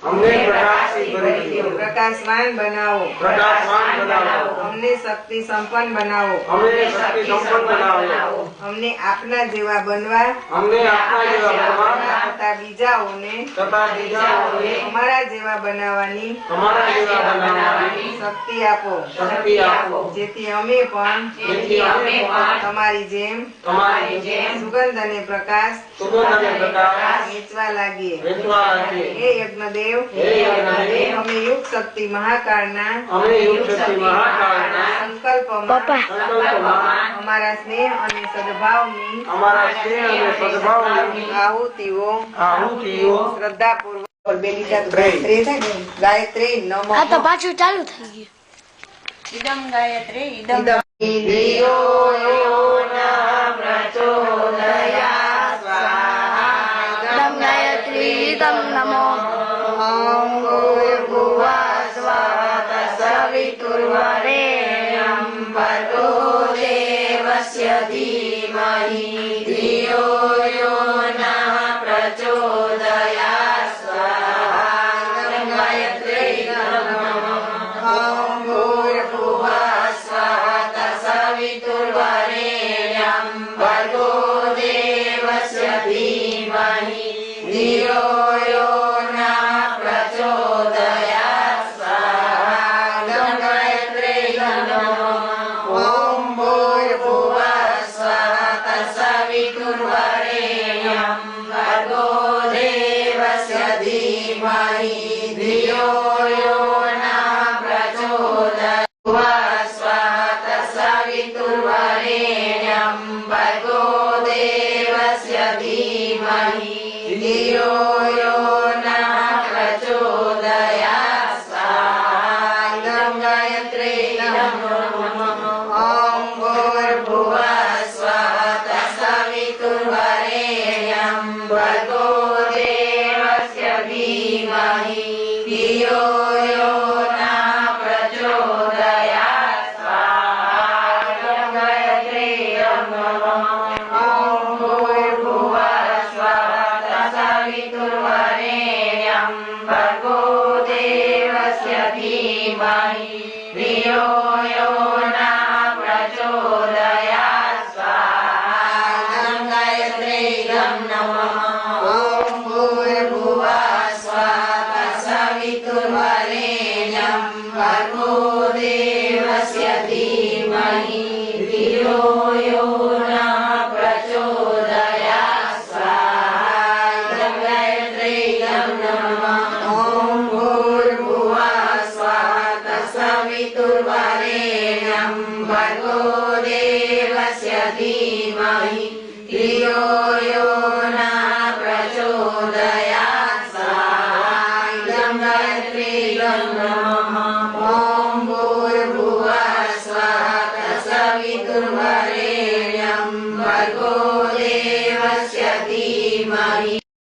हमने प्रकाश से भरी दियो। प्रकाशवान बनाओ। हमने शक्ति संपन्न बनाओ। हमने अपना जेवा बनवा तथा बीजाओने हमारा जेवा बनावानी शक्ति आपो जेथी अमे पण तमारी जेम सुगंध अने प्रकाश वेचवा लागिए। हे यज्ञदेव हमें युग शक्ति महाकालना संकल्प हमारा स्नेह अने सद्भावनी आहुतिओ श्रद्धापूर्वक गायत्री नमः। आ तो पाछू चालू થઈ ગયું। इदं गायत्री इदं इंद्रियो न प्रचोदयात् स्वाहा। इदं गायत्री इदं नमो ॐ भूर्भुवः स्वः तत्सवितुर्वरेण्यं भर्गो देवस्य धीमहि धियो यो नः प्रचोदयात् स्वाहा। इदं गायत्री इदं नमः। ॐ भूर्भुवः स्वः तत्सवितुर्वरेण्यं भर्गो देवस्य धीमहि धियो यो नः प्रचोदयात् स्वाहा। इदं गायत्री इदं नमः। ॐ भूर्भुवः स्वः तत्सवितुर्वरेण्यं भर्गो देवस्य धीमहि धियो यो नः प्रचोदयात् स्वः तत्सवितुर्वरेण्यं भर्गो देवस्य धीमहि धियो यो नः प्रचोदयात् स्वाहा। इदं गायत्री इदं नमः। ॐ भूर्भुवः स्वः तत्सवितुर्वरेण्यं भर्गो देवस्य धीमहि धियो यो नः प्रचोदयात् स्वाहा। इदं गायत्री इदं नमः। ॐ भूर्भुवः स्वः तत्सवितुर्वरेण्यं भर्गो देवस्य धीमहि धियो यो नः प्रचोदयात् स्वाहा। इदं गायत्री इदं नमः। ॐ भूर्भुवः स्वः तत्सवितुर्वरेण्यं भर्गो देवस्य धीमहि धियो यो नः प्रचोदयात् स्वाहा। इदं गायत्री इदं नमः। ॐ भूर्भुवः स्वः तत्सवितुर्वरेण्यं भर्गो देवस्य धीमहि धियो यो नः प्रचोदयात् स्वाहा। इदं गायत्री इदं नमः। ॐ भूर्भुवः स्वः तत्सवितुर्वरेण्यं